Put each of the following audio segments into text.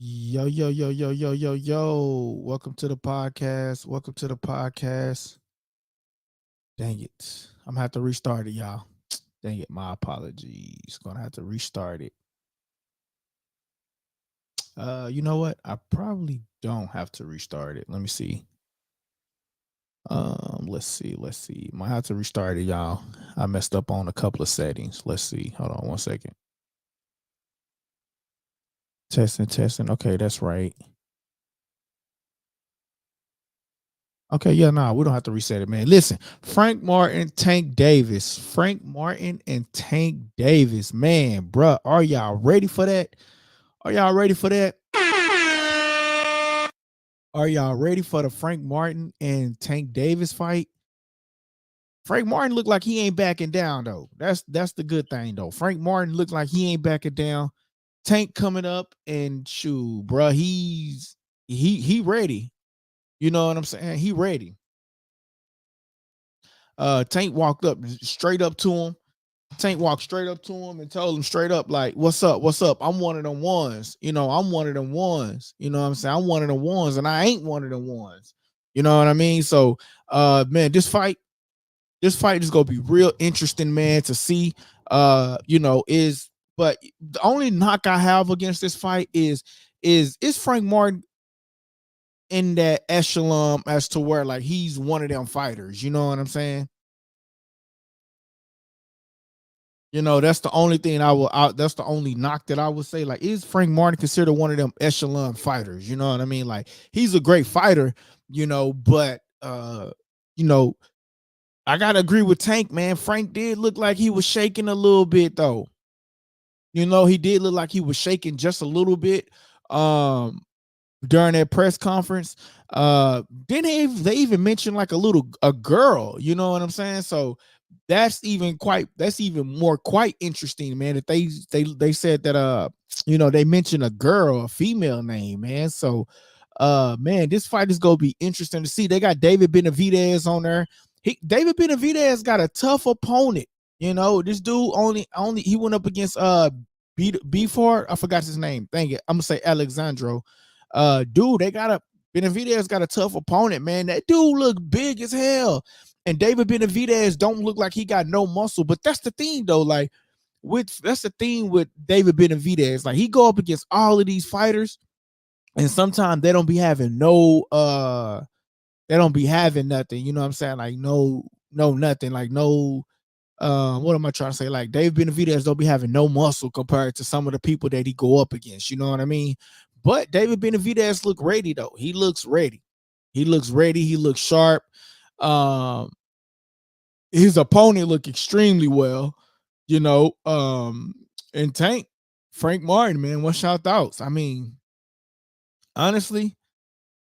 Yo, yo, yo, yo, yo, yo, yo. Welcome to the podcast. Welcome to the podcast. Dang it. I'm gonna have to restart it, y'all. Dang it. My apologies. Gonna have to restart it. You know what? I probably don't have to restart it. Let me see. Let's see. Might have to restart it, y'all. I messed up on a couple of settings. Let's see. Hold on one second. Testing, testing. Okay, that's right. Okay, yeah, nah, we don't have to reset it, man. Listen, Frank Martin, Tank Davis. Frank Martin and Tank Davis. Man, bruh, are y'all ready for that? Are y'all ready for that? Are y'all ready for the Frank Martin and Tank Davis fight? Frank Martin looked like he ain't backing down, though. That's the good thing, though. Frank Martin looked like he ain't backing down. Tank coming up and shoot, bruh, he ready. You know what I'm saying? He ready. Tank walked up straight up to him. Tank walked straight up to him and told him straight up, like, what's up? What's up? I'm one of them ones. I'm one of them ones. You know what I'm saying? I'm one of them ones, and I ain't one of them ones. You know what I mean? So man, this fight is gonna be real interesting, man, to see. Is but the only knock I have against this fight is Frank Martin in that echelon as to where like he's one of them fighters, you know what I'm saying? That's the only thing that's the only knock that I would say. Like, is Frank Martin considered one of them echelon fighters? You know what I mean? Like, he's a great fighter, but you know, I gotta agree with Tank, man. Frank did look like he was shaking a little bit, though. He did look like he was shaking just a little bit. During that press conference. Then they even mentioned like a girl, you know what I'm saying? So that's even more quite interesting, man. That they said that they mentioned a girl, a female name, man. So man, this fight is gonna be interesting to see. They got David Benavidez on there. David Benavidez got a tough opponent. This dude only he went up against Before I forgot his name. Thank you. I'm gonna say Alexandro. Dude, Benavidez got a tough opponent, man. That dude look big as hell. And David Benavidez don't look like he got no muscle. But that's the thing, though. Like, that's the thing with David Benavidez. Like, he go up against all of these fighters, and sometimes they don't be having they don't be having nothing. You know what I'm saying? Like, no nothing. Like, no what am I trying to say? Like, Dave Benavidez don't be having no muscle compared to some of the people that he go up against. You know what I mean? But David Benavidez look ready, though. He looks ready. He looks ready. He looks sharp. Um, his opponent look extremely well. You know, and Tank, Frank Martin, man, what's your thoughts? I mean, honestly,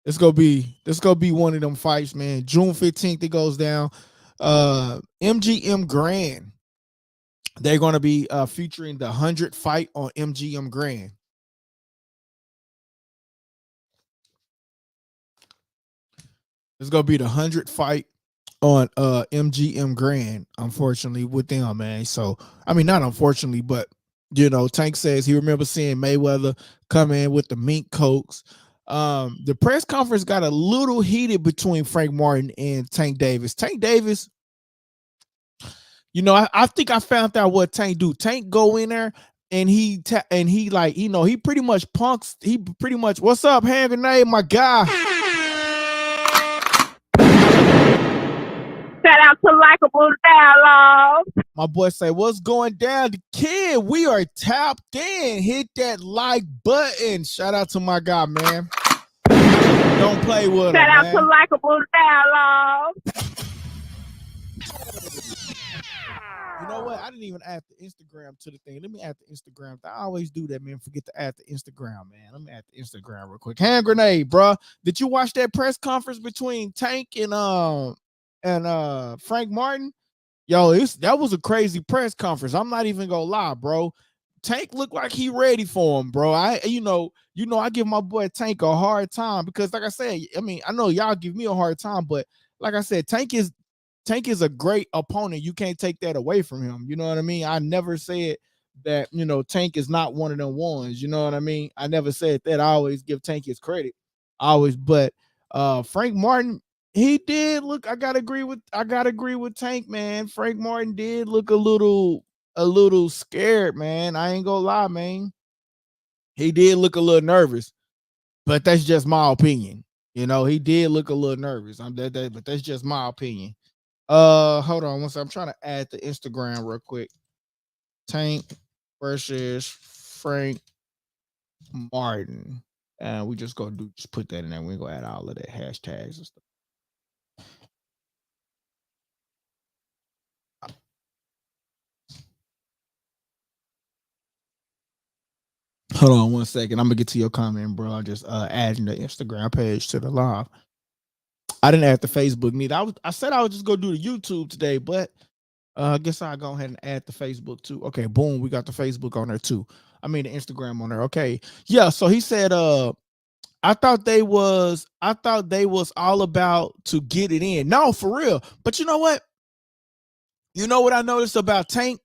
this gonna be one of them fights, man. June 15th, it goes down. MGM Grand. They're going to be featuring the 100 fight on MGM Grand. It's going to be the 100 fight on MGM Grand, unfortunately, with them, man. So, I mean, not unfortunately, but, Tank says he remembers seeing Mayweather come in with the mink coats. The press conference got a little heated between Frank Martin and Tank Davis. Tank Davis, I think I found out what Tank do. Tank go in there and he like, he pretty much punks. He pretty much, what's up, hand grenade, my guy. Shout out to Likeable Dialogue. My boy say, what's going down? The kid, we are tapped in. Hit that like button. Shout out to my guy, man. Don't play with Shout him, out man. to Likeable Dialogue. You know what? I didn't even add the Instagram to the thing. Let me add the Instagram. I always do that, man. Forget to add the Instagram, man. Let me add the Instagram real quick. Hand grenade, bro. Did you watch that press conference between Tank and Frank Martin? Yo, that was a crazy press conference. I'm not even gonna lie, bro. Tank looked like he ready for him, bro. I give my boy Tank a hard time because, like I said, I mean, I know y'all give me a hard time, but like I said, Tank is a great opponent. You can't take that away from him. You know what I mean? I never said that Tank is not one of them ones. You know what I mean? I never said that. I always give Tank his credit. But Frank Martin, he did look. I gotta agree with Tank, man. Frank Martin did look a little scared, man. I ain't gonna lie, man. He did look a little nervous, but that's just my opinion. He did look a little nervous. But that's just my opinion. Hold on. I'm trying to add the Instagram real quick. Tank versus Frank Martin. And we just put that in there. We're gonna add all of that hashtags and stuff. Hold on 1 second. I'm gonna get to your comment, bro. I'm just adding the Instagram page to the live. I didn't add the Facebook neither. I said I would just go do the YouTube today, but I guess I'll go ahead and add the Facebook too. Okay, boom, we got the Facebook on there too. I mean the Instagram on there. Okay. Yeah, so he said I thought they was all about to get it in. No, for real. But you know what? You know what I noticed about Tank?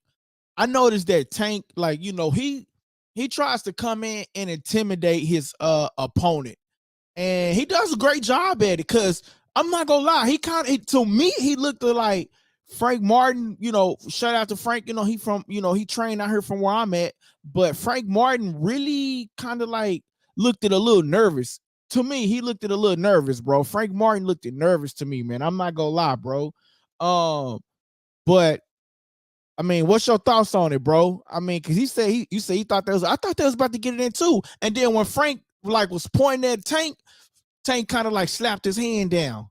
I noticed that Tank, like, he tries to come in and intimidate his opponent. And he does a great job at it, because I'm not gonna lie, to me, he looked like Frank Martin. Shout out to Frank. He trained out here from where I'm at, but Frank Martin really kind of like looked at a little nervous. To me, he looked at a little nervous, bro. Frank Martin looked at nervous to me, man. I'm not gonna lie, bro. But I mean, what's your thoughts on it, bro? I mean, because he said he thought I thought that was about to get it in too. And then when Frank was pointing at Tank kind of like slapped his hand down.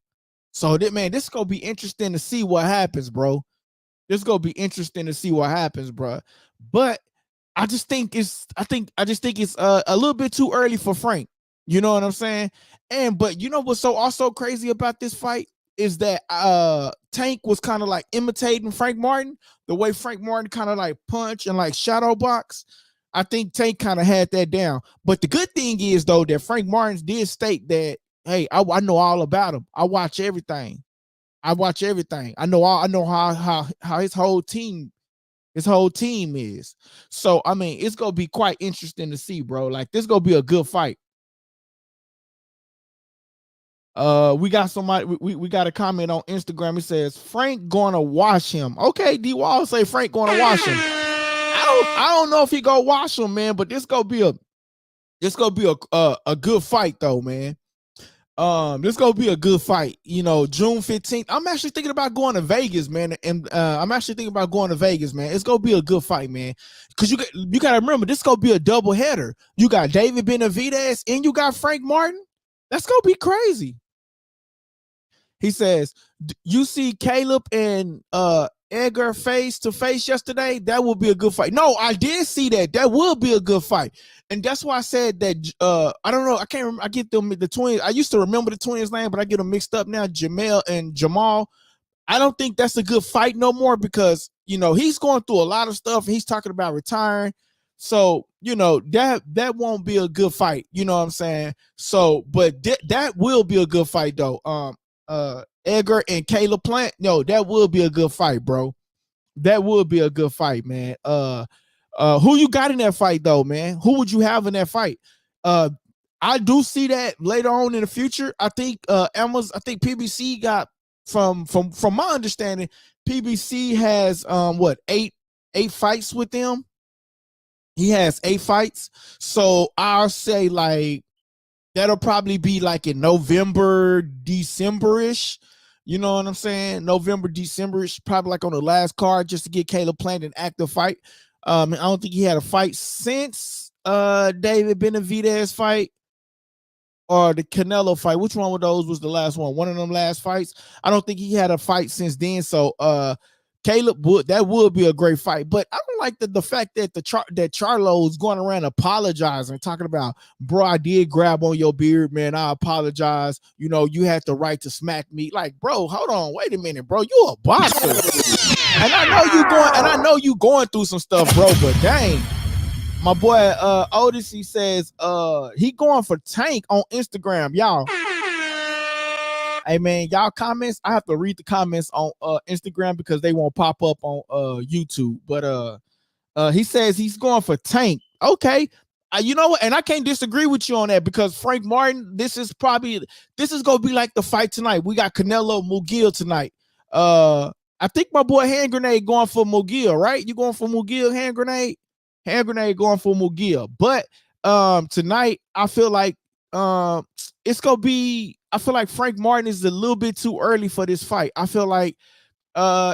So this is gonna be interesting to see what happens, bro. This is gonna be interesting to see what happens, bro. But I just think it's a little bit too early for Frank. You know what I'm saying? But you know what's so also crazy about this fight is that Tank was kind of like imitating Frank Martin, the way Frank Martin kind of like punch and like shadow box. I think Tank kind of had that down. But the good thing is though that Frank Martin did state that, hey, I know all about him. I watch everything. I know how his whole team is. So I mean, it's gonna be quite interesting to see, bro. Like, this gonna be a good fight. We got somebody. We got a comment on Instagram. It says Frank gonna wash him. Okay, D Wall say Frank gonna wash him. I don't know if he gonna wash him, man. But this gonna be a good fight though, man. This gonna be a good fight. June 15th. I'm actually thinking about going to Vegas, man. And It's gonna be a good fight, man. Because you gotta remember, this gonna be a double header. You got David Benavidez and you got Frank Martin. That's gonna be crazy. He says, you see Caleb and Edgar face to face yesterday? That will be a good fight. No, I did see that. That will be a good fight. And that's why I said that I don't know. I can't remember. I get them the twins. I used to remember the twins' name, but I get them mixed up now. Jamel and Jamal. I don't think that's a good fight no more, because he's going through a lot of stuff. He's talking about retiring. So, that won't be a good fight. You know what I'm saying? So, but that will be a good fight though. Edgar and Caleb Plant. No, that will be a good fight, bro. That would be a good fight, man. Who you got in that fight though, man? Who would you have in that fight? I do see that later on in the future. I think PBC got from my understanding, PBC has eight fights with them. He has 8 fights. So I'll say like that'll probably be like in November, December-ish. You know what I'm saying? November, December-ish, probably like on the last card, just to get Caleb Plant an active fight. I don't think he had a fight since David Benavidez fight or the Canelo fight. Which one of those was the last one? One of them last fights. I don't think he had a fight since then. So Caleb would be a great fight. But I don't like the fact that that Charlo's going around apologizing, talking about, bro, I did grab on your beard, man. I apologize. You had the right to smack me. Like, bro, hold on, wait a minute, bro. You a boxer. And I know you going through some stuff, bro, but dang. My boy Otis, he says he going for Tank on Instagram, y'all. Hey man, y'all comments. I have to read the comments on Instagram because they won't pop up on YouTube. But He says he's going for Tank. Okay. You know what? And I can't disagree with you on that because Frank Martin, this is gonna be like the fight tonight. We got Canelo Munguia tonight. I think my boy Hand Grenade going for Munguia, right? You going for Munguia, Hand Grenade? Hand Grenade going for Munguia. But tonight, I feel like it's gonna be. I feel like Frank Martin is a little bit too early for this fight. I feel like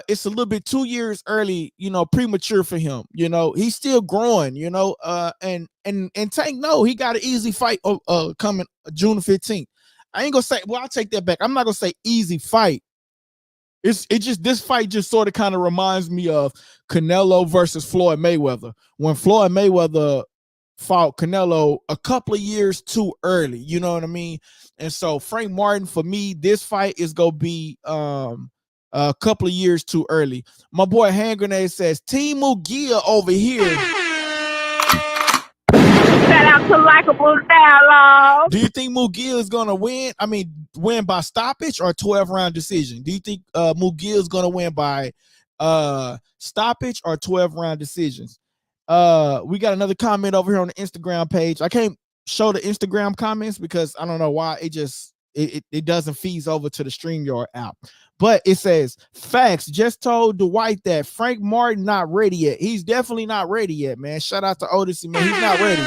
it's a little bit 2 years early, premature for him. He's still growing, and Tank, no, he got an easy fight coming June 15th. I ain't gonna say, well, I'll take that back. I'm not gonna say easy fight. This fight just sort of kind of reminds me of Canelo versus Floyd Mayweather. When Floyd Mayweather fought Canelo a couple of years too early, you know what I mean? And so Frank Martin, for me, this fight is gonna be a couple of years too early. My boy Hand Grenade says Team Munguia over here. Shout out to Likeable Dialogue. Do you think Munguia is gonna win? I mean, win by stoppage or 12-round decision? Do you think Munguia is gonna win by stoppage or 12-round decisions? We got another comment over here on the Instagram page. I can't show the Instagram comments because I don't know why it doesn't feed over to the StreamYard app. But it says, facts, just told Dwight that Frank Martin not ready yet. He's definitely not ready yet, man. Shout out to Odyssey, man. He's not ready.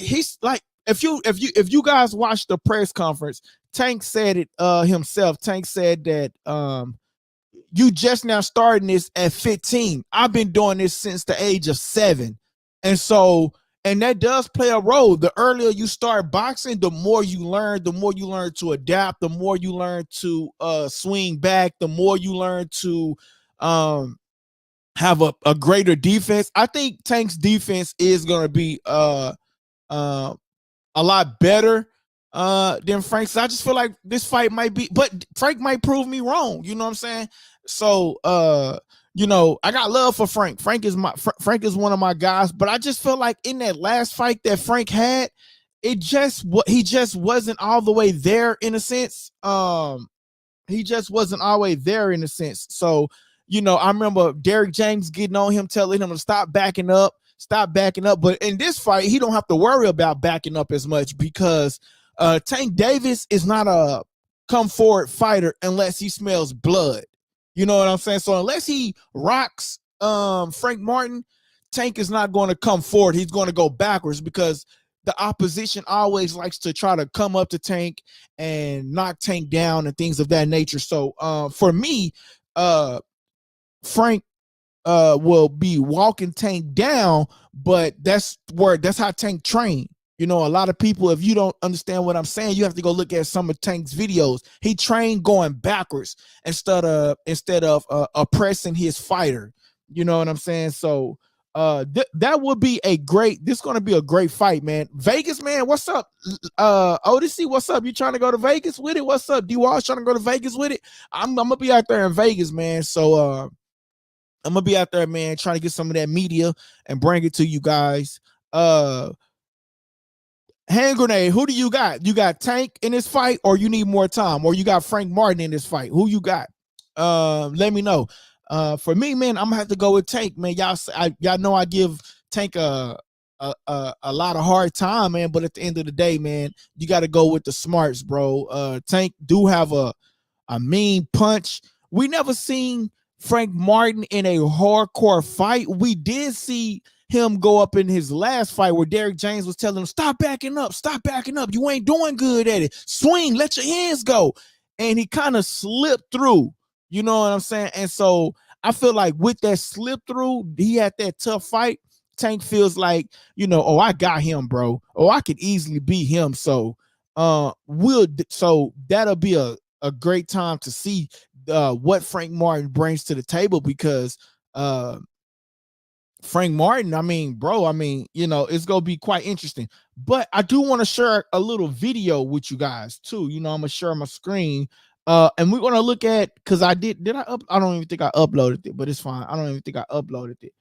He's like, if you guys watch the press conference, Tank said it himself. Tank said that you just now starting this at 15. I've been doing this since the age of 7. And that does play a role. The earlier you start boxing, the more you learn to adapt, the more you learn to swing back, the more you learn to have a greater defense. I think Tank's defense is going to be a lot better than Frank's. I just feel like this fight might be, but Frank might prove me wrong. You know what I'm saying? So, I got love for Frank. Frank is one of my guys, but I just feel like in that last fight that Frank had, he just wasn't all the way there in a sense. He just wasn't all the way there in a sense. So, I remember Derrick James getting on him, telling him to stop backing up. But in this fight, he don't have to worry about backing up as much because Tank Davis is not a come forward fighter unless he smells blood. You know what I'm saying? So unless he rocks Frank Martin, Tank is not going to come forward. He's going to go backwards because the opposition always likes to try to come up to Tank and knock Tank down and things of that nature. So for me, Frank will be walking Tank down, but that's how Tank trained. A lot of people, if you don't understand what I'm saying, you have to go look at some of Tank's videos. He trained going backwards instead of oppressing his fighter. You know what I'm saying? So that would be this is going to be a great fight, man. Vegas, man, what's up? Odyssey, what's up? You trying to go to Vegas with it? What's up? D-Wall trying to go to Vegas with it? I'm going to be out there in Vegas, man. So I'm going to be out there, man, trying to get some of that media and bring it to you guys. Hand Grenade, who do you got? You got Tank in this fight, or you need more time, or you got Frank Martin in this fight? Who you got? Let me know. For me, man, I'm gonna have to go with Tank, man. Y'all know I give Tank a lot of hard time, man. But at the end of the day, man, you got to go with the smarts, bro. Tank do have a mean punch. We never seen Frank Martin in a hardcore fight. We did see him go up in his last fight where Derrick James was telling him, stop backing up. You ain't doing good at it. Swing, let your hands go. And he kind of slipped through. You know what I'm saying? And so I feel like with that slip through, he had that tough fight. Tank feels like, I got him, bro. I could easily beat him. So that'll be a great time to see what Frank Martin brings to the table because Frank Martin, it's going to be quite interesting. But I do want to share a little video with you guys too. I'm going to share my screen. And we're going to look at, because I don't even think I uploaded it, but it's fine. I don't even think I uploaded it.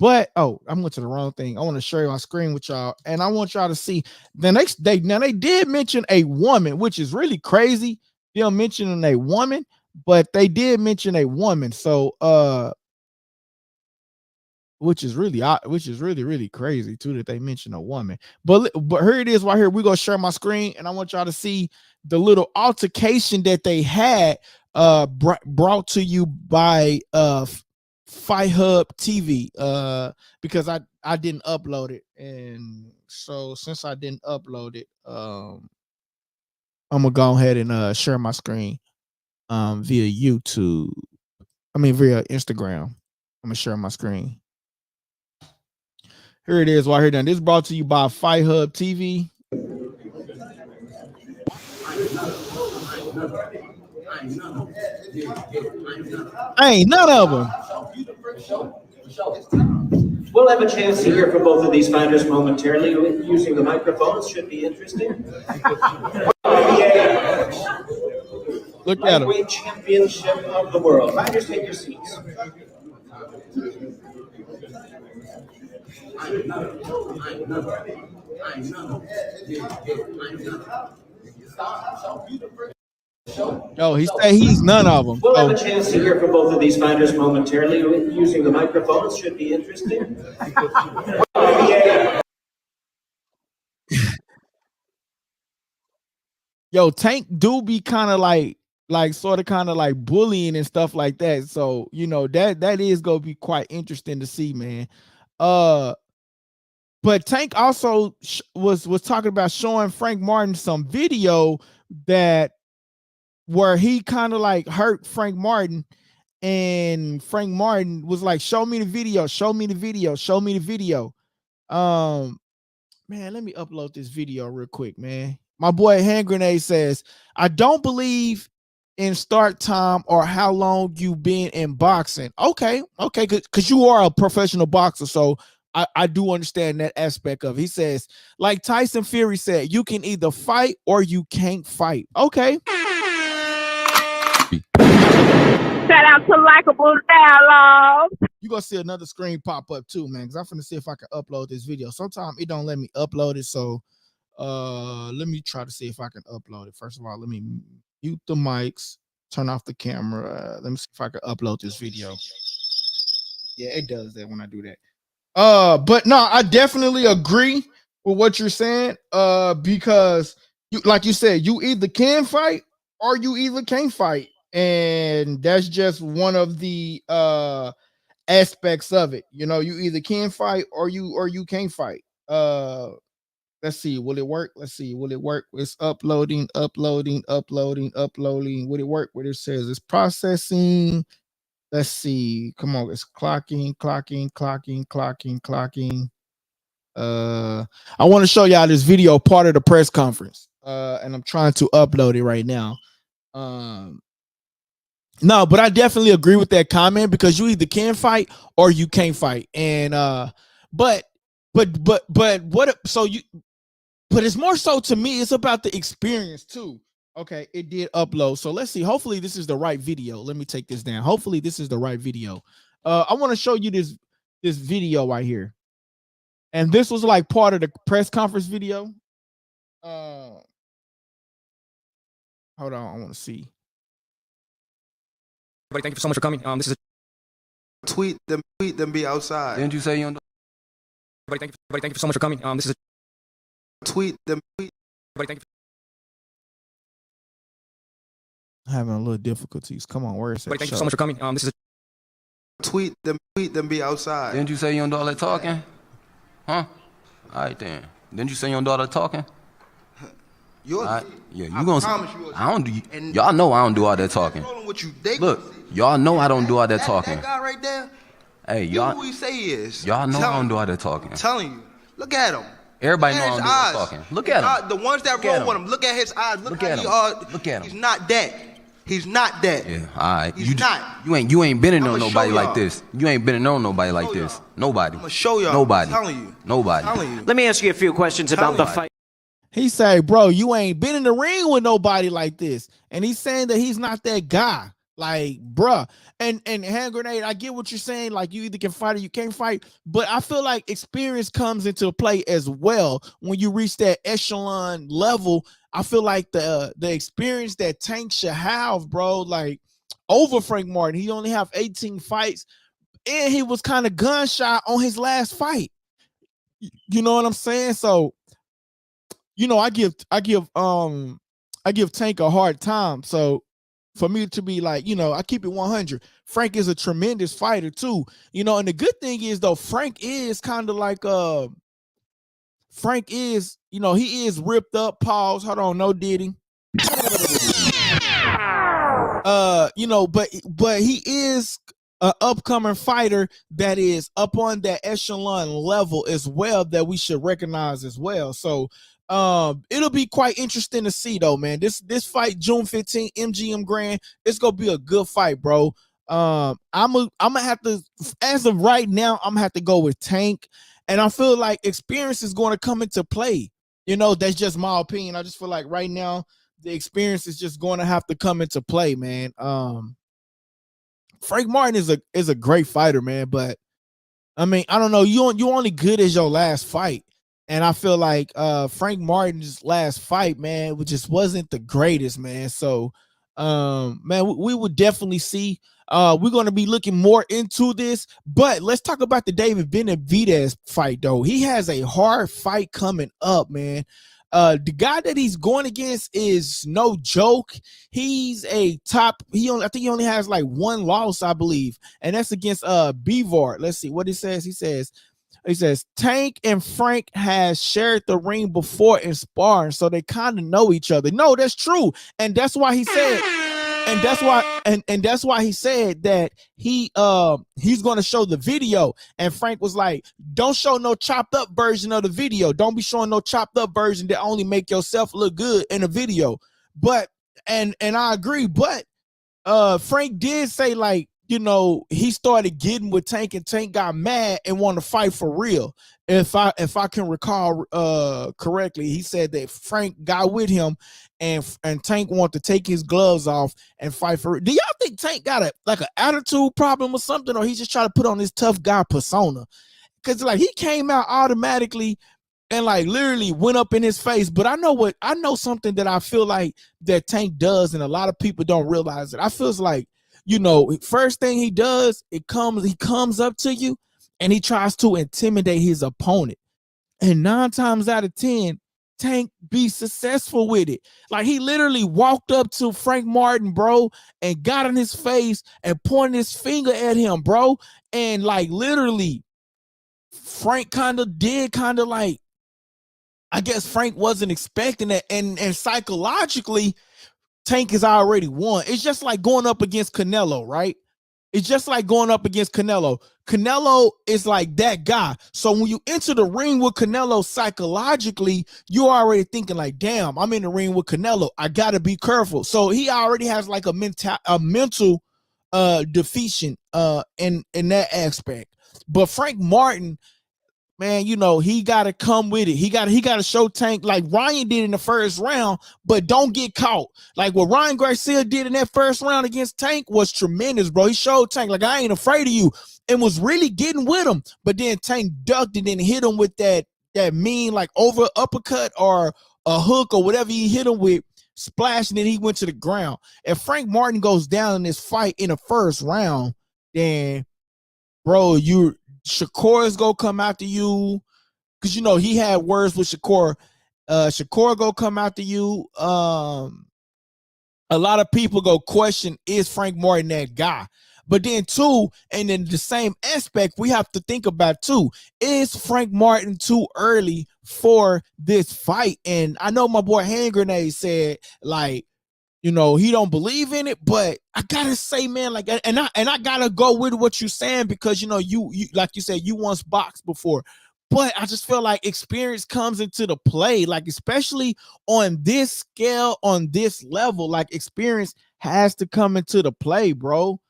But, I went to the wrong thing. I want to share my screen with y'all. And I want y'all to see. Now they did mention a woman, which is really crazy. They're mentioning a woman, but they did mention a woman. So, which is really crazy too that they mention a woman. But here it is right here. We're gonna share my screen, and I want y'all to see the little altercation that they had brought to you by Fight Hub TV because I didn't upload it, and so since I didn't upload it, I'm gonna go ahead and share my screen via YouTube. I mean via Instagram. I'm gonna share my screen. Here it is right here. Then this brought to you by Fight Hub TV. Ain't none of them. We'll have a chance to hear from both of these fighters momentarily. Using the microphones should be interesting. Look at them. Lightweight championship of the world. Fighters, take your seats. Yo, he said he's none of them. We'll have a chance to hear from both of these fighters momentarily. Using the microphones should be interesting. Yo, Tank do be kind of like sort of kind of like bullying and stuff like that. So, you know, that is gonna be quite interesting to see, man. But Tank also was talking about showing Frank Martin some video that where he kind of like hurt Frank Martin, and Frank Martin was like, show me the video, show me the video, show me the video. Man, let me upload this video real quick, man. My boy Hand Grenade says, I don't believe in start time or how long you've been in boxing. Okay, because you are a professional boxer, so I do understand that aspect of it. He says, like Tyson Fury said, you can either fight or you can't fight. Okay. Shout out to Likeable Dialogue. You're gonna see another screen pop up too, man, because I'm finna see if I can upload this video. Sometimes it don't let me upload it, so let me try to see if I can upload it. First of all, let me mute the mics, turn off the camera. Let me see if I can upload this video. Yeah, it does that when I do that. But no, I definitely agree with what you're saying. Because you, like you said, you either can fight or you either can't fight, and that's just one of the aspects of it. You know, you either can fight or you can't fight. Let's see, will it work? Let's see, will it work? It's uploading. Will it work? What it says it's processing. Let's see. Come on, it's clocking. I want to show y'all this video, part of the press conference. And I'm trying to upload it right now. No, but I definitely agree with that comment, because you either can fight or you can't fight. And but what so you but it's more so, to me, it's about the experience too. Okay, it did upload. So let's see. Hopefully this is the right video. Let me take this down. Hopefully this is the right video. I want to show you this video right here. And this was like part of the press conference video. Hold on, I want to see. Everybody, thank you so much for coming. This is a tweet them be outside. Didn't you say you don't? Everybody, thank you so much for coming. This is a Tweet them. everybody, thank you. Having a little difficulties. Come on, where is it? Thank you so much for coming. This is a Tweet them be outside. Didn't you say you don't do all that talking? Huh? All right then. Didn't you say you don't do all that talking? Yours. Yeah, you I gonna? promise you. I don't do. Y'all know I don't do all that talking. What you, they Look, y'all know I don't do all that talking. That guy right there. Hey, You y'all. who he say he is. Y'all know Tell I don't him. do all that talking. I'm telling you. Look at him. Everybody know Look I at don't his do all that eyes. talking. Look at him. The ones that Look at roll with him. him. Look at his eyes. Look Look how at he him. are. Look at him. He's not that. He's not that. Yeah, all right. He's not. You ain't been in on I'ma nobody show like y'all. this. You ain't been in on nobody like Show this. y'all. Nobody. I'ma show y'all. Nobody. I'm telling you. Nobody. I'm telling you. Let me ask you a few questions about the fight. He say, bro, you ain't been in the ring with nobody like this. And he's saying that he's not that guy. Like, bruh. And Hand Grenade, I get what you're saying. Like, you either can fight or you can't fight. But I feel like experience comes into play as well. When you reach that echelon level, I feel like the experience that Tank should have, bro, like over Frank Martin. He only have 18 fights. and he was kind of gun shy on his last fight. You know what I'm saying? So, you know, I give Tank a hard time. So for me to be like, you know, I keep it 100. Frank is a tremendous fighter too. You know, and the good thing is though, Frank is kind of like Frank is, you know, he is ripped up. Pause. Hold on, no diddy. You know, but he is an upcoming fighter that is up on that echelon level as well that we should recognize as well. So it'll be quite interesting to see though, man. This fight June 15th, MGM Grand, it's gonna be a good fight, bro. I'm gonna have to, as of right now, I'm gonna have to go with Tank, and I feel like experience is going to come into play. You know, that's just my opinion. I just feel like right now the experience is just going to have to come into play, man. Frank Martin is a great fighter, man, but I mean, I don't know. You only good as your last fight. And I feel like Frank Martin's last fight, man, which just wasn't the greatest, man. So man, we would definitely see. We're going to be looking more into this, but let's talk about the David Benavidez fight, though. He has a hard fight coming up, man. The guy that he's going against is no joke. He's a top. I think he only has like one loss, I believe, and that's against Bivard. Let's see what he says. He says Tank and Frank has shared the ring before in sparring, so they kind of know each other. No, that's true, and that's why he said. And that's why he said that he's going to show the video. And Frank was like, don't show no chopped up version of the video. Don't be showing no chopped up version that only make yourself look good in a video. But and I agree, but Frank did say, like, you know, he started getting with Tank and Tank got mad and wanted to fight for real. If I can recall correctly, he said that Frank got with him and Tank wanted to take his gloves off and fight for real. Do y'all think Tank got an attitude problem or something, or he just trying to put on this tough guy persona? Because like he came out automatically and like literally went up in his face. But I know something that I feel like that Tank does, and a lot of people don't realize it. I feels like, you know, first thing he does, he comes up to you and he tries to intimidate his opponent. And 9 times out of 10, Tank be successful with it. Like he literally walked up to Frank Martin, bro, and got in his face and pointed his finger at him, bro. And like literally, Frank kind of like, I guess Frank wasn't expecting that. And psychologically, Tank has already won. It's just like going up against Canelo, right? It's just like going up against Canelo. Canelo is like that guy. So when you enter the ring with Canelo, psychologically, you're already thinking like, damn, I'm in the ring with Canelo. I got to be careful. So he already has like a mental deficient in that aspect. But Frank Martin, man, you know, he got to come with it. He got to show Tank like Ryan did in the first round, but don't get caught. Like what Ryan Garcia did in that first round against Tank was tremendous, bro. He showed Tank like, I ain't afraid of you, and was really getting with him. But then Tank ducked and then hit him with that mean like over uppercut or a hook or whatever he hit him with, splash, and then he went to the ground. If Frank Martin goes down in this fight in the first round, then bro, Shakur is gonna come after you, because you know he had words with Shakur. Shakur go come after you. A lot of people go question, is Frank Martin that guy? But then too, and in the same aspect, we have to think about too, is Frank Martin too early for this fight? And I know my boy Hand Grenade said, like, you know, he don't believe in it, but I gotta say, man, like, and I gotta go with what you're saying, because you know, you like you said, you once boxed before, but I just feel like experience comes into the play, like especially on this scale, on this level, like experience has to come into the play, bro.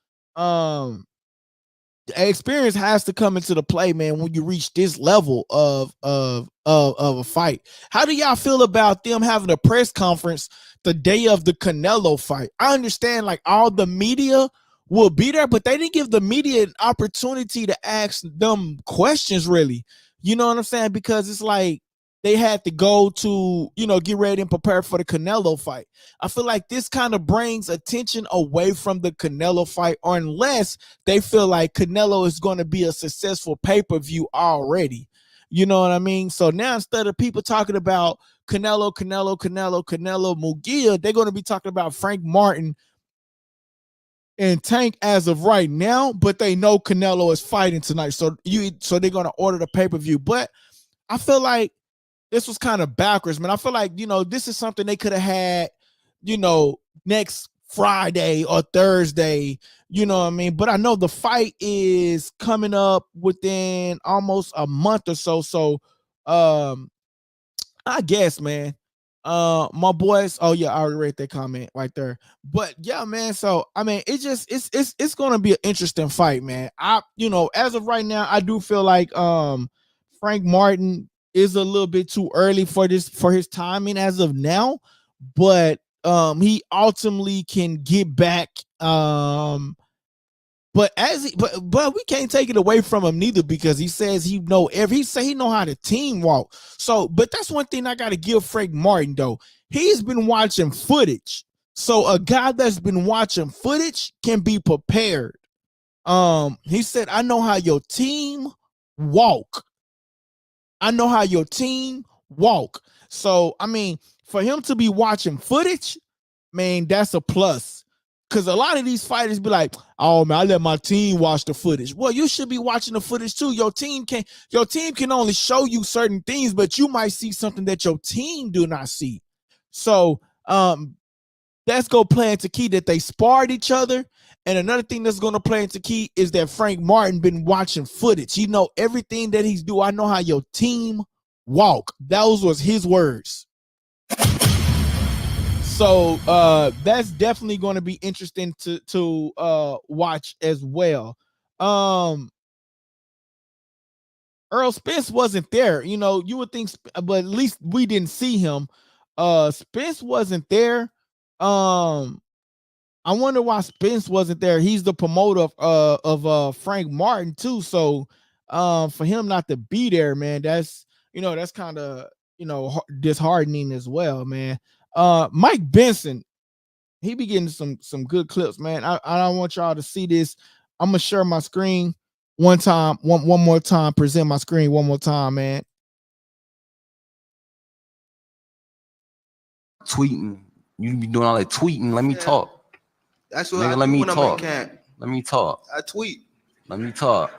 Experience has to come into the play, man, when you reach this level of a fight. How do y'all feel about them having a press conference the day of the Canelo fight? I understand like all the media will be there, but they didn't give the media an opportunity to ask them questions, really. You know what I'm saying? Because it's like, they had to go to, get ready and prepare for the Canelo fight. I feel like this kind of brings attention away from the Canelo fight, or unless they feel like Canelo is going to be a successful pay-per-view already. You know what I mean? So now instead of people talking about Canelo, Munguia, they're going to be talking about Frank Martin and Tank as of right now, but they know Canelo is fighting tonight. So they're going to order the pay-per-view. But I feel like this was kind of backwards, man. I feel like, this is something they could have had, next Friday or Thursday, you know what I mean? But I know the fight is coming up within almost a month or so. So I guess, man. My boys, oh yeah, I already read that comment right there. But yeah, man. So I mean, it's gonna be an interesting fight, man. As of right now, I do feel like Frank Martin is a little bit too early for his timing as of now, but he ultimately can get back. But we can't take it away from him neither, because he says he know how to team walk. So, but that's one thing I got to give Frank Martin though. He's been watching footage. So a guy that's been watching footage can be prepared. He said, I know how your team walk. So, I mean, for him to be watching footage, man, that's a plus. Because a lot of these fighters be like, oh man, I let my team watch the footage. Well, you should be watching the footage too. Your team can only show you certain things, but you might see something that your team do not see. So that's going to play into key that they sparred each other. And another thing that's going to play into key is that Frank Martin been watching footage. He know everything that he's do. I know how your team walk. Those was his words. So that's definitely going to be interesting to watch as well. Earl Spence wasn't there. You would think, but at least we didn't see him. Spence wasn't there. I wonder why Spence wasn't there. He's the promoter of Frank Martin too. So for him not to be there, man, that's kind of disheartening as well, man. Mike Benson, he be getting some good clips, man. I don't want y'all to see this. I'm gonna share my screen one more time. Present my screen one more time, man. Tweeting. You be doing all that tweeting. Let me talk. That's what Nigga, I let do me when I'm in talk. camp. Let me talk. I tweet. Let me talk.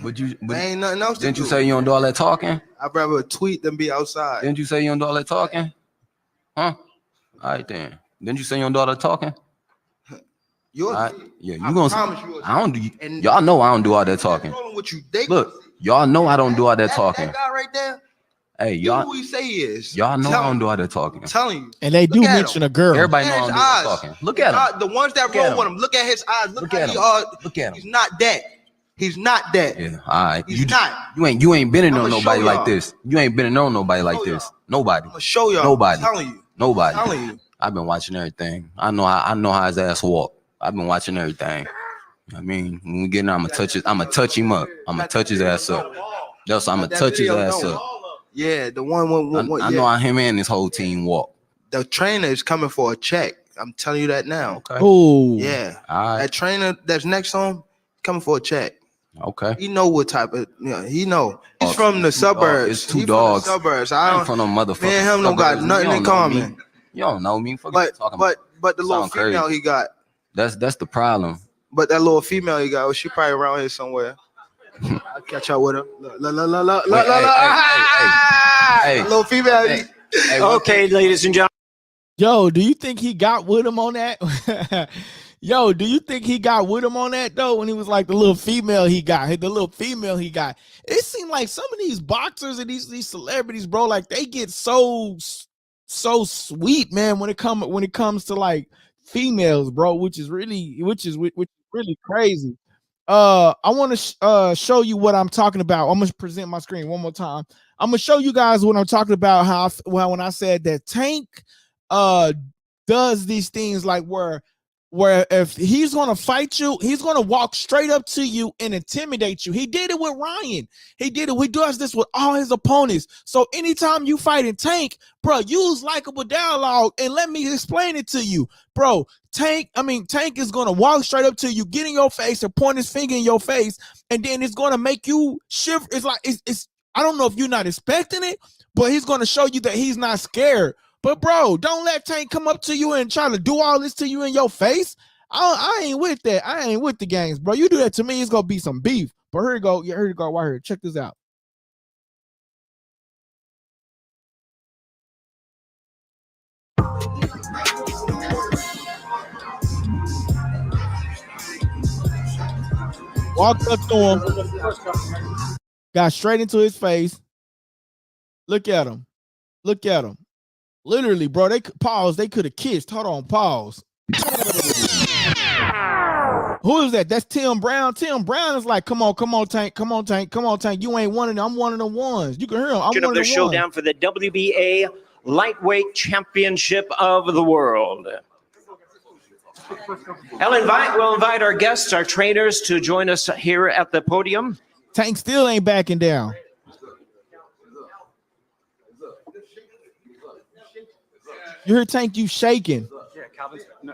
But ain't nothing else to didn't do. you say you don't do all that talking? I'd rather tweet than be outside. Didn't you say you don't do all that talking? Huh? All right then. Didn't you say you don't do all that talking? Yeah, you gonna promise you. I don't do. Y'all know I don't do all that talking. What you Look, y'all know I don't do all that talking. That guy right there. Hey, y'all. Who he say he is? Y'all know I don't do all that talking. I'm telling you. And they do mention a girl. Everybody know I don't do all that talking. Look at him. The ones that roll with him. Look at his eyes. Look at him. Look at him. He's not that. He's not that. Yeah, all right. He's not. You ain't been in on nobody like this. You ain't been in on nobody like this. Nobody. I'm gonna show y'all. Nobody. I'm telling you. Nobody. I'm telling you. I've been watching everything. I know how his ass walk. I've been watching everything. I mean, when we get in, I'm gonna touch it. I'm gonna touch him up. I'm gonna touch his ass up. That's I'm gonna touch his ass up. Yeah, the one. I know how him and his whole team walk. The trainer is coming for a check. I'm telling you that now. Okay. Oh, yeah. All right. That trainer that's next to him coming for a check. Okay. He know what type of. He know. He's from the suburbs. It's two dogs. From the suburbs. I don't. From no motherfucker. Me and him don't got nothing in common. You don't know me. But the little female he got. That's the problem. But that little female he got, she probably around here somewhere. I'll catch up with her. Look. Hey, little female. Hey, okay, ladies and gentlemen. Yo, do you think he got with him on that? Yo, do you think he got with him on that though? When he was like the little female he got. It seemed like some of these boxers and these celebrities, bro, like they get so sweet, man, when it comes to like females, bro, which is really crazy. I want to show you what I'm talking about. I'm gonna present my screen one more time. I'm gonna show you guys what I'm talking about. When I said that Tank does these things like where where if he's gonna fight you, he's gonna walk straight up to you and intimidate you. He did it with Ryan. He did it. He does this with all his opponents. So anytime you fight in Tank, bro, use likable dialogue and let me explain it to you, bro. Tank is gonna walk straight up to you, get in your face, and point his finger in your face, and then it's gonna make you shiver. It's like it's. I don't know if you're not expecting it, but he's gonna show you that he's not scared. But bro, don't let Tank come up to you and try to do all this to you in your face. I ain't with that. I ain't with the games, bro. You do that to me, it's gonna be some beef. But here you go. Yeah, here you go. Right here. Check this out. Walked up to him, got straight into his face. Look at him. Look at him. Literally, bro, they pause. They could have kissed. Hold on, pause. Who is that? That's Tim Brown. Tim Brown is like, come on, Tank, come on, Tank, come on, Tank. You ain't one of them. I'm one of the ones. You can hear him. I'm one of the Showdown for the WBA Lightweight Championship of the World. We'll invite our guests, our trainers, to join us here at the podium. Tank still ain't backing down. You heard Tank, you shaking. Yeah, Calvin's. No.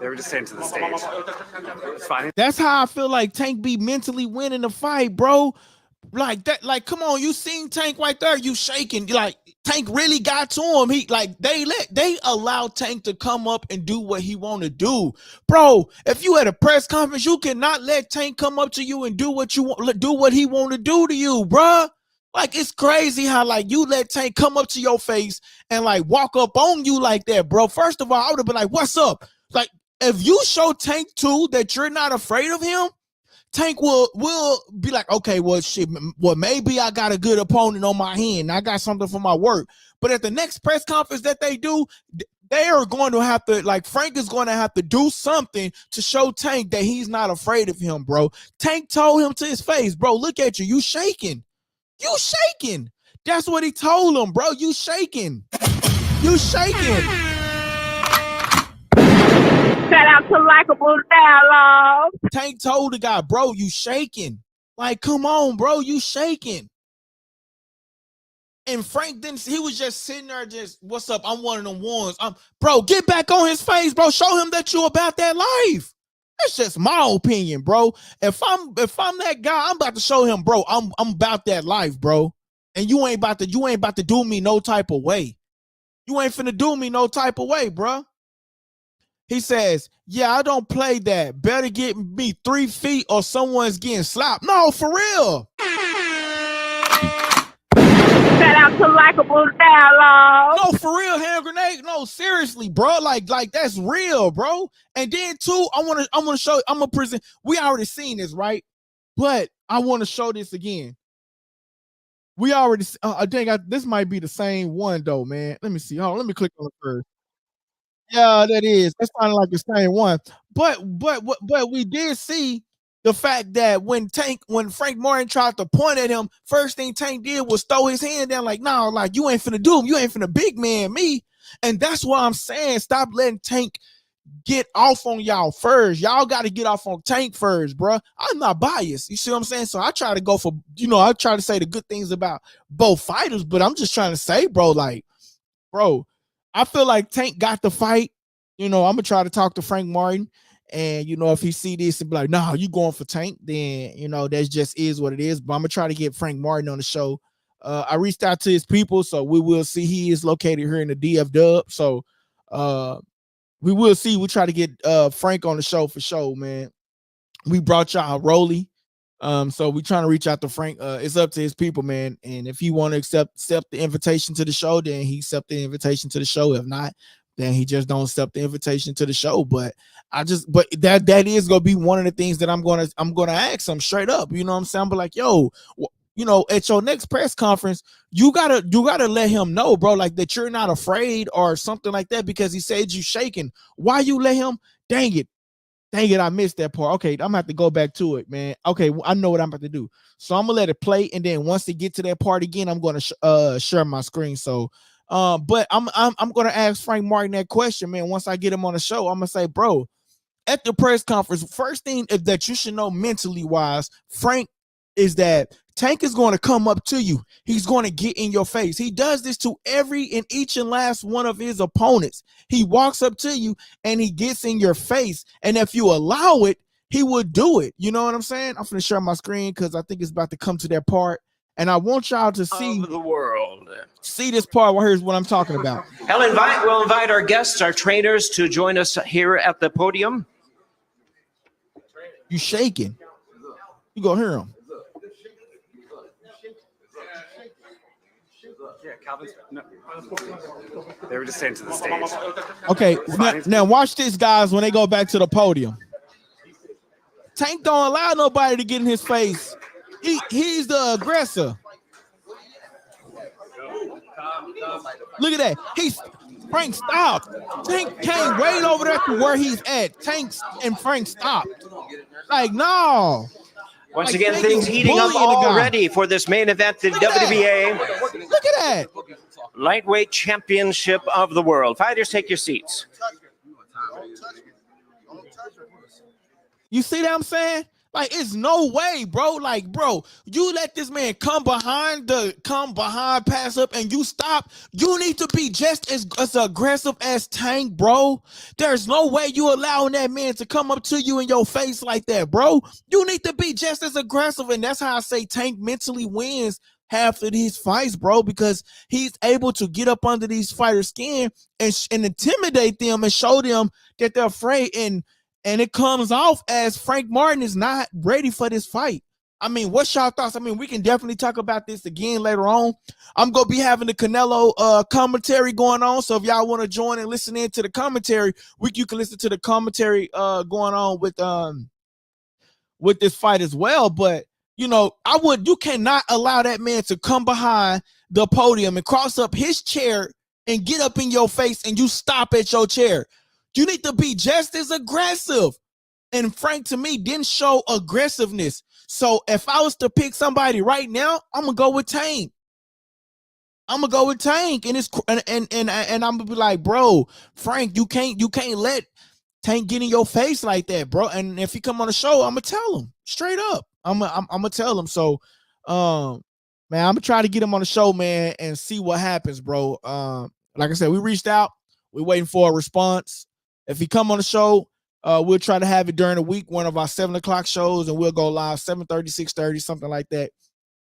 They were just saying to the stage. It's fine. That's how I feel like Tank be mentally winning the fight, bro. Like that, like, come on, you seen Tank right there, you shaking. Like, Tank really got to him. He like they allow Tank to come up and do what he want to do. Bro, if you at a press conference, you cannot let Tank come up to you and do what you want, do what he want to do to you, bro. Like, it's crazy how, like, you let Tank come up to your face and, like, walk up on you like that, bro. First of all, I would have been like, what's up? Like, if you show Tank, too, that you're not afraid of him, Tank will be like, okay, well, shit, well, maybe I got a good opponent on my hand. I got something for my work. But at the next press conference that they do, they are going to have to, like, Frank is going to have to do something to show Tank that he's not afraid of him, bro. Tank told him to his face, bro, look at you. You shaking. You shaking. That's what he told him, bro. You shaking. You shaking. Shout out to likable dialogue. Tank told the guy, bro, you shaking. Like, come on, bro, you shaking. And Frank didn't, he was just sitting there just, what's up? I'm one of them ones. Bro, get back on his face, bro. Show him that you about that life. That's just my opinion, bro. If I'm that guy, I'm about to show him, bro, I'm about that life, bro. And you ain't about to do me no type of way. You ain't finna do me no type of way, bro. He says, yeah, I don't play that. Better get me 3 feet or someone's getting slapped. No, for real. Shout out to likable dialogue. No, for real, hand grenade. No, seriously, bro. Like that's real, bro. And then too, I'm gonna show. I'm gonna present. We already seen this, right? But I want to show this again. We already. I think this might be the same one though, man. Let me see. Hold on, let me click on it first. Yeah, that is. That's kind of like the same one. But we did see the fact that when Frank Martin tried to point at him, first thing Tank did was throw his hand down like, no, like, you ain't finna do him. You ain't finna big man me. And that's what I'm saying. Stop letting Tank get off on y'all first. Y'all got to get off on Tank first, bro. I'm not biased. You see what I'm saying? So I try to go for, I try to say the good things about both fighters, but I'm just trying to say, bro, like, bro, I feel like Tank got the fight. I'm going to try to talk to Frank Martin. And, if he see this and be like, nah, you going for Tank, then, that just is what it is. But I'm going to try to get Frank Martin on the show. I reached out to his people, so we will see. He is located here in the DF Dub. So we will see. We'll try to get Frank on the show for sure, man. We brought y'all Rolly. So we trying to reach out to Frank. It's up to his people, man. And if he want to accept the invitation to the show, then he accept the invitation to the show. If not, then he just don't accept the invitation to the show. But that is gonna be one of the things that I'm gonna ask him straight up. You know what I'm saying? But like, yo, at your next press conference, you gotta let him know, bro, like that you're not afraid or something like that, because he said you shaking. Why you let him? Dang it, I missed that part. Okay, I'm gonna have to go back to it, man. Okay, I know what I'm about to do. So I'm gonna let it play, and then once they get to that part again, I'm gonna share my screen. So But I'm gonna ask Frank Martin that question, man. Once I get him on the show, I'm gonna say, bro, at the press conference, first thing that you should know mentally wise, Frank, is that Tank is going to come up to you. He's going to get in your face. He does this to every and each and last one of his opponents. He walks up to you and he gets in your face. And if you allow it, he would do it. You know what I'm saying? I'm going to share my screen because I think it's about to come to that part. And I want y'all to see the world. See this part. Well, here's what I'm talking about. We'll invite our guests, our trainers, to join us here at the podium. You shaking. You go hear him. Yeah, Calvin's. No. They were just saying to the stage. Okay, now watch this, guys, when they go back to the podium. Tank don't allow nobody to get in his face. He's the aggressor. Look at that. Frank stopped. Tank came right over there to where he's at. Tank and Frank stopped. Like, no. Once again, things heating up already for this main event, the WBA. Look at that. Lightweight Championship of the World. Fighters, take your seats. You see what I'm saying? Like, it's no way, bro. Like, bro, you let this man come behind, pass up, and you stop. You need to be just as aggressive as Tank, bro. There's no way you allowing that man to come up to you in your face like that, bro. You need to be just as aggressive, and that's how I say Tank mentally wins half of these fights, bro, because he's able to get up under these fighters' skin and intimidate them and show them that they're afraid, and it comes off as Frank Martin is not ready for this fight. I mean, what's y'all thoughts? I mean, we can definitely talk about this again later on. I'm going to be having the Canelo commentary going on. So if y'all want to join and listen in to the commentary, you can listen to the commentary going on with this fight as well. But, you know, you cannot allow that man to come behind the podium and cross up his chair and get up in your face and you stop at your chair. You need to be just as aggressive. And Frank, to me, didn't show aggressiveness. So if I was to pick somebody right now, I'm gonna go with Tank. And I'm gonna be like, bro, Frank, you can't let Tank get in your face like that, bro. And if he come on the show, I'm gonna tell him straight up. I'm gonna tell him. So, man, I'm gonna try to get him on the show, man, and see what happens, bro. Like I said, we reached out. We're waiting for a response. If he come on the show, we'll try to have it during the week, one of our 7 o'clock shows, and we'll go live 7:30, 6:30, something like that.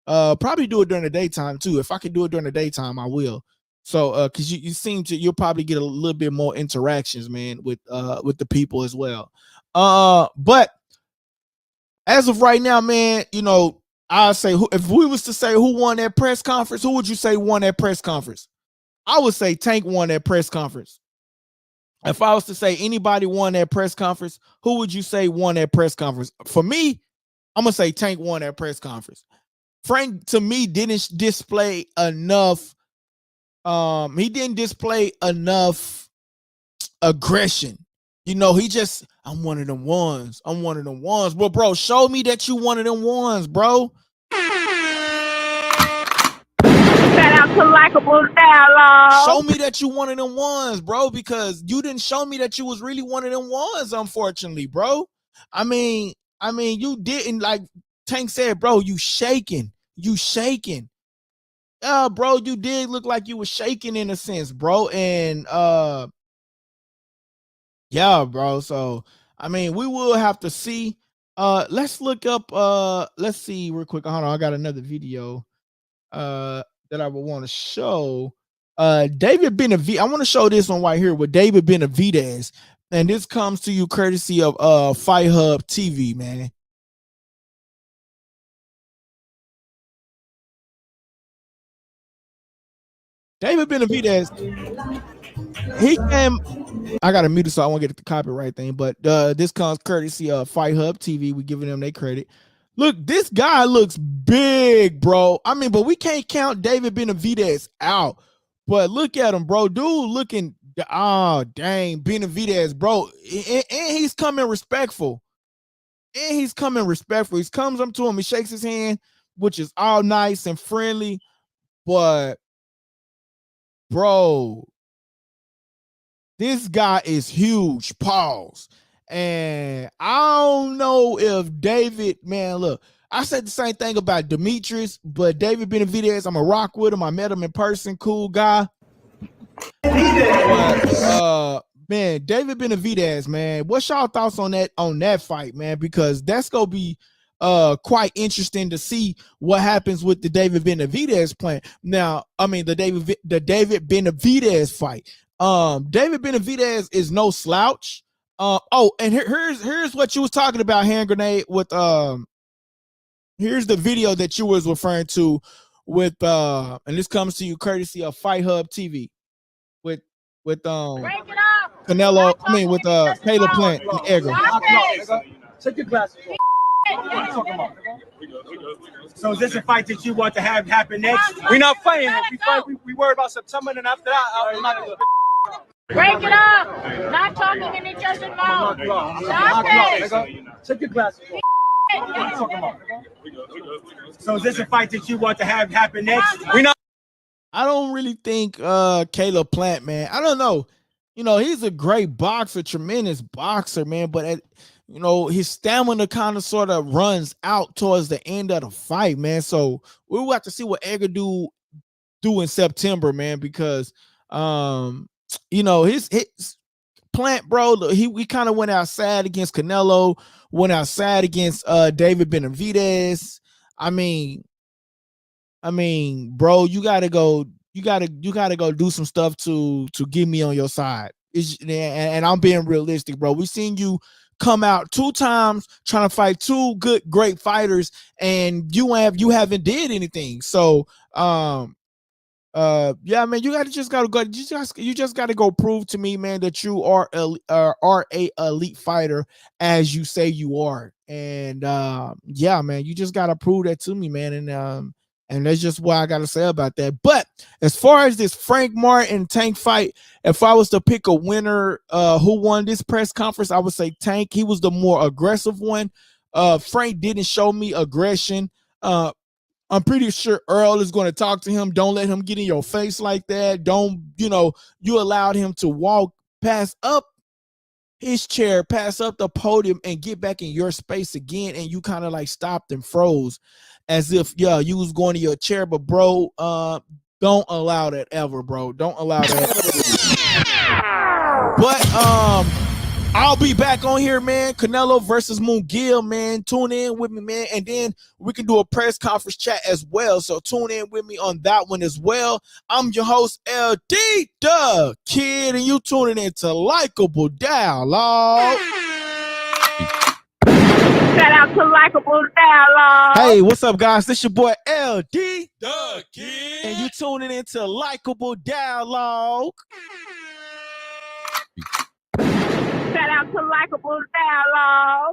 Probably do it during the daytime too. If I can do it during the daytime, I will. So, because you'll probably get a little bit more interactions, man, with the people as well. But as of right now, man, you know, I'll say if we was to say who won that press conference, who would you say won that press conference? I would say Tank won that press conference. If I was to say anybody won that press conference, who would you say won that press conference? For me, I'm going to say Tank won that press conference. Frank, to me, didn't display enough. He didn't display enough aggression. You know, I'm one of them ones. Well, bro, show me that you one of them ones, bro. Shout out to Likeable Dialogue. Show me that you one of them ones, bro, because you didn't show me that you was really one of them ones, unfortunately, bro. I mean, you didn't, like Tank said, bro, you shaking. Yeah, bro, you did look like you was shaking in a sense, bro. And yeah, bro. So, I mean, we will have to see. Let's look up, let's see real quick. Hold on, I got another video that I would want to show. David Benavidez. I want to show this one right here with David Benavidez. And this comes to you courtesy of Fight Hub TV, man. David Benavidez, he came. I got to mute it so I won't get the copyright thing. But this comes courtesy of Fight Hub TV. We giving them their credit. Look, this guy looks big, bro. I mean, but we can't count David Benavidez out. But look at him, bro. Dude looking, oh, dang, Benavidez, bro. And he's coming respectful. He comes up to him, he shakes his hand, which is all nice and friendly. But bro, this guy is huge. Pause. And I don't know if David, man, look, I said the same thing about Demetrius, but David Benavidez, I'm a rock with him. I met him in person, cool guy. But, man, David Benavidez, man, what's y'all thoughts on that fight, man? Because that's gonna be quite interesting to see what happens with the David Benavidez plan. Now, I mean the David Benavidez fight. David Benavidez is no slouch. And here's what you was talking about, hand grenade, with here's the video that you was referring to with and this comes to you courtesy of Fight Hub TV with Canelo, I mean with Caleb Plant and Edgar. Take your glasses off. So is this a fight that you want to have happen next? We're not fighting. We worry about September, and after that, I'm not gonna. Break it up. Not talking in each other's mouth. Stop it. Take your glasses off. So is this a fight that you want to have happen next? We're not. I don't really think Caleb Plant, man. I don't know. You know, he's a great boxer, tremendous boxer, man. But his stamina kind of sort of runs out towards the end of the fight, man. So we'll have to see what Edgar do in September, man, because his Plant, bro, we kind of went outside against Canelo, went outside against David Benavidez. I mean, bro, you gotta go do some stuff to get me on your side. And I'm being realistic, bro. We seen you come out 2 times trying to fight 2 great fighters, and you haven't did anything. So yeah, man, you just gotta go prove to me, man, that you are a elite fighter as you say you are. And yeah, man, you just gotta prove that to me, man. And that's just what I gotta say about that. But as far as this Frank Martin Tank fight, if I was to pick a winner who won this press conference, I would say Tank. He was the more aggressive one. Frank didn't show me aggression. I'm pretty sure Earl is going to talk to him. Don't let him get in your face like that. You allowed him to pass up his chair, pass up the podium, and get back in your space again. And you kind of like stopped and froze as if, you was going to your chair. But, bro, don't allow that ever, bro. Don't allow that. But, I'll be back on here, man. Canelo versus Munguia, man. Tune in with me, man. And then we can do a press conference chat as well. So tune in with me on that one as well. I'm your host, LD the Kid, and you tuning in to Likeable Dialogue. Shout out to Likeable Dialogue. Hey, what's up, guys? This your boy, LD the Kid. And you tuning in to Likeable Dialogue. Shout out to Likeable Dialogue.